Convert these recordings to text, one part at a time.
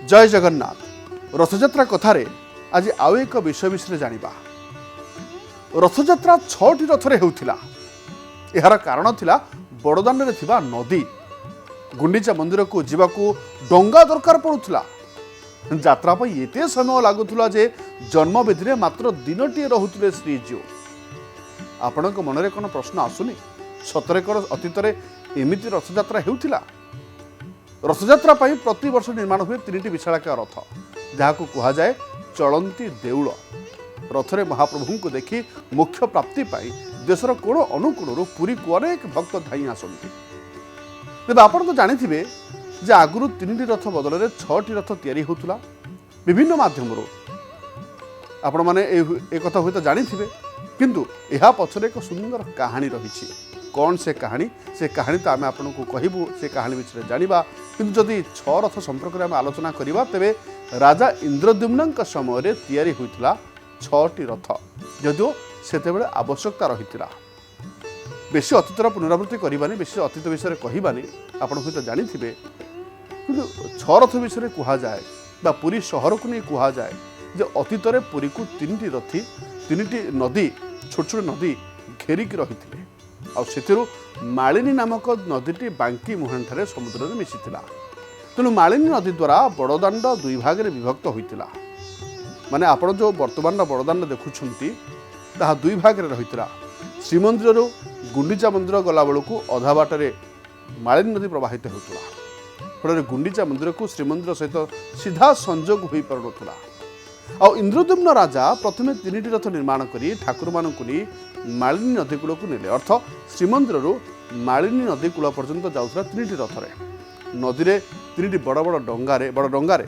जय जगन्नाथ रथयात्रा कथार आज आउ एक विषय विषय जानिबा। रथयात्रा 6टी रथरे हेउथिला। एहार कारण थिला बड़दाण्डरे थिबा नदी। गुंडीचा मंदिर को जीवाकू डंगा दरकार पड़ुथिला। यात्रा पर एते समय लागुथिला जे जन्मवेदी मात्र दिनटी रहुथिले श्रीजीव। आपणक मनरे कोन प्रश्न आसुनी? सतरे कोन अतीतरे एमिति रथयात्रा हेउथिला? रथयात्रा पर प्रति वर्ष निर्माण हुए 3टी विशालाकाय रथ, जहां कहा जाए चलंती देउल। रथरे महाप्रभु को देखी मोक्ष प्राप्ति पाई देशर कोण अनुकूल पुरी को अनेक भक्त धाई आसती। तेज आप तो जानी जे आगुरी 3टी रथ बदल में 6टी रथ तैयारी होता विभिन्न माध्यम। आपण मैंने एक हुए तो जानी किंतु यह पछरे एक सुंदर कहानी रही। कौन से कहानी तो आम आपको कहबू, से कहानी विषय जाना। किंतु जदि 6 रथ संपर्क में आलोचना करवा तेरे राजा इंद्रद्युम्न समय तैयारी होता 6टी रथ, जदिव से आवश्यकता रही। बेसी अतीतर पुनरावृत्ति करवानी, बेसी अतीत विषय कहवानी। आप हूँ जानी कि 6 रथ विषय कहुए पुरी सहर को नहीं कहुए जे अतीतर पुरी को 3टी रथी 3टी नदी छोट छोट नदी घेरिकी रही। आउ मालिनी नामक नदीटी बांकी मुहां समुद्र में मिशीला। तेणु मालिनी नदी द्वारा बड़दाण्ड 2 भाग में विभक्त होता। माने आपण जो वर्तमान बड़दाण्ड देखुंती 2 भाग में रही। श्रीमंदिर गुंडीचा मंदिर गला बेलू अधा बाटर मालिनी नदी प्रवाहित होता। फल गुंडीचा मंदिर को श्रीमंदिर सहित सीधा संजोग हो पारुला। आ इंद्रद्युम्न राजा प्रथमे 3टी रथ निर्माण करी ठाकुर मानू नहीं मालिनी नदी कूल को नेले। अर्थ श्रीमंदिर मालिनी नदी कूल पर्यंत जाऊला 3टी रथरे। नदी में 3टी बड़ बड़ डंगारे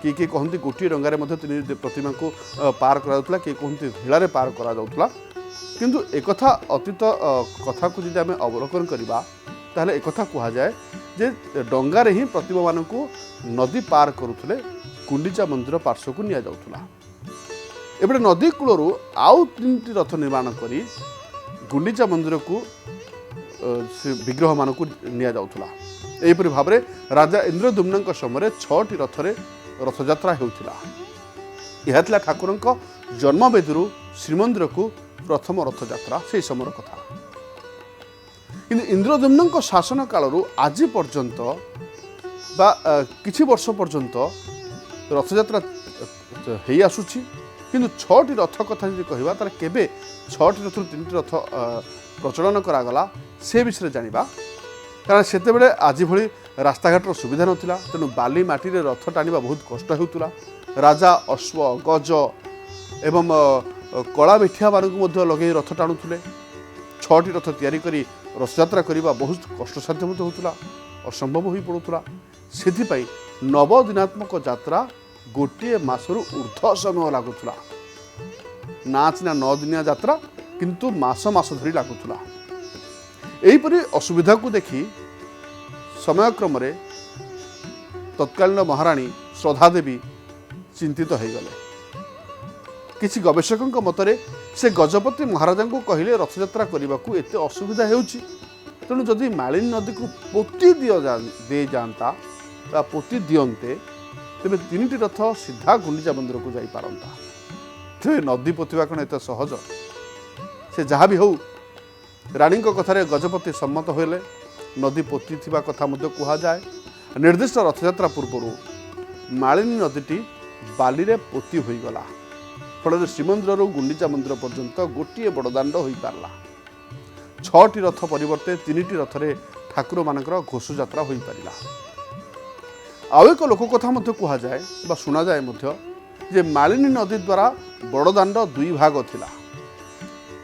किए कहते गोटे डंगारे 3 प्रतिमा को पार करा किए कहते भेड़ारे पार करा किंतु एक अतीत कथा को जब आम अवलोकन करवा ताहले एक कहुए जे डंगारे ही प्रतिमा मान को नदी पार करुले गुंडीचा मंदिर पार्श्व को नि जाऊला। एबे नदी कूलर आउ 3टी रथ निर्माण करी गुंडीचा मंदिर को विग्रह मान को नि जाऊला। एहीपरि भाव में राजा इंद्रद्युम्न समय 6टी रथरे रथयात्रा होता। यह ठाकुर जन्मवेदी श्रीमंदिर को प्रथम रथयात्रा से समय कथा। किंतु इंद्रद्युम्न शासन काल आज पर्यंत बा किछि वर्ष पर्यंत रथयात्रा हो आसुची। किंतु 6टी रथ कथा जो कहवा तार केबे 6टी रथ 3टी रथ प्रचलन करागला से विषय जानिबा। कारण सेतेबेले आज भली रास्ताघाटर सुविधा नथिला। तेणु बाली माटी रे रथ टाणिबा बहुत कष्ट हेउतुला। राजा अश्व गज एवं कला बेठिया मानक लगे रथ टाणुले। 6टी रथ तैयारी करी रथयात्रा करने बहुत कष्टसाध्य होता, असंभव हो पड़ूला। से नवदिनात्मक यात्रा गोटे मासरू ऊर्ध्व समय लगुला। नाच ना 9 दिनिया यात्रा किंतु मास धरी लगुला। यहीपरि असुविधा को देखी समयक्रम तत्कालीन महाराणी श्रद्धादेवी चिंतित हो गले। किसी गवेषकों मतरे से गजपति महाराजा को कहले रथयात्रा करने को एत असुविधा होउची। तेणु जदि मालिनी नदी को पोती दे जाता पोती दियंते तेरे 3टी रथ सीधा गुंडीचा मंदिर को जाई पारंता। तेरे नदी पोतिबा कौन एत सहज? से जहाँ भी हो रानी कथार गजपति सम्मत होले। नदी पोती थिबा कथा मध्य कहा जाए। निर्दिष्ट रथयात्रा पूर्व मालिनी नदीटी बाली रे पोती होई गला। फल श्रीमंदिर गुंडीचा मंदिर पर्यंत गोटे बड़दाण्ड हो पारला। 6टी रथ परिवर्ते 3टी रथरे ठाकुर मानकर घोष यात्रा हो पारिला। आउ एक लोककथा कहा जाए बा शुणा जाए जे मालिनी नदी द्वारा बड़दाण्ड 2 भाग थिला।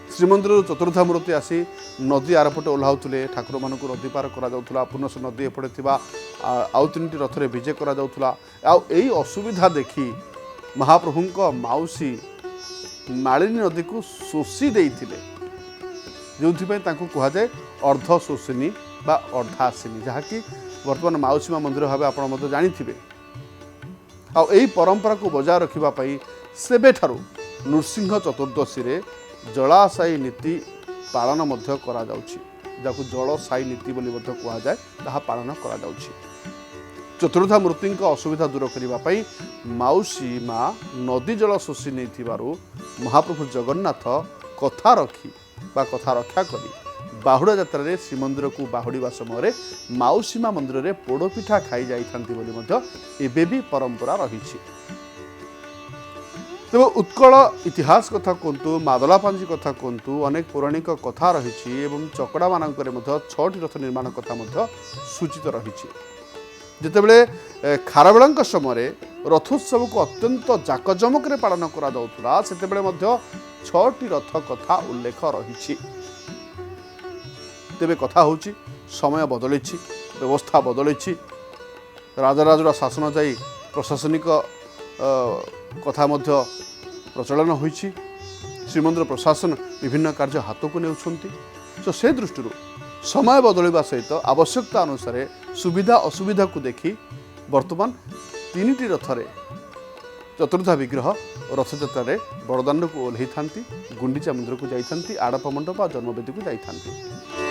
श्रीमंदिर चतुर्था मूर्ति आसी नदी आरपटे ओह्लाउले। ठाकुर मानक नदी पार करा पुनः नदी एपटे थिबा आउ 3टी रथरे विजे करा जाउथुला। आउ एई असुविधा देखी महाप्रभु माउसी मालिनी नदी को शोषी देइथिले, जो कहा जाए अर्ध शोषिनी बा अर्धासिनी, जहाँकि वर्तमान माउसी माँ मंदिर भाव आप जानी। आई परंपरा को बजाय रखापी सेबेठारु नृसिंह चतुर्दशी रे जलाशायी नीति पालन करा जाउछि, जाकु जलशायी नीति बोली कहुए ताहा पालन करा जाउछि। चतुर्धा मूर्ति असुविधा दूर करने माउसी माँ नदी जल शोषि नहीं महाप्रभु जगन्नाथ कथा रखी बा कथा रक्षा करी बाहुड़ा यात्रा रे श्रीमंदिर को बाहुड़ा समय माउसी माँ मंदिर में पोड़पिठा खाई जाते भी परंपरा रही। तेज उत्कल इतिहास कथा कहतु मादलापांजी कथा कहतु अनेक पौराणिक कथा रही चकड़ा मानक 6टी रथ निर्माण कथा सूचित रही। जितेबले खारबेला समय रथोत्सव को अत्यंत जाकजमक पालन करा 6टी रथ कथा उल्लेख रही। तेबे कथा होची समय बदली व्यवस्था बदली राजराजुर शासन जाई प्रशासनिक कथा मध्य प्रचलन होईछि। श्रीमंदिर प्रशासन विभिन्न कार्य हाथ को नेउछंती। तो से दृष्टि समय बदलवा सहित आवश्यकता अनुसार सुविधा असुविधा को देखी वर्तमान 3टी रथरे चतुर्धा विग्रह रथयात्रा बड़दाण्ड को ओह्लई था गुंडीचा मंदिर को जाइथांती आड़प मंडप जन्मवेदी को जाइथांती।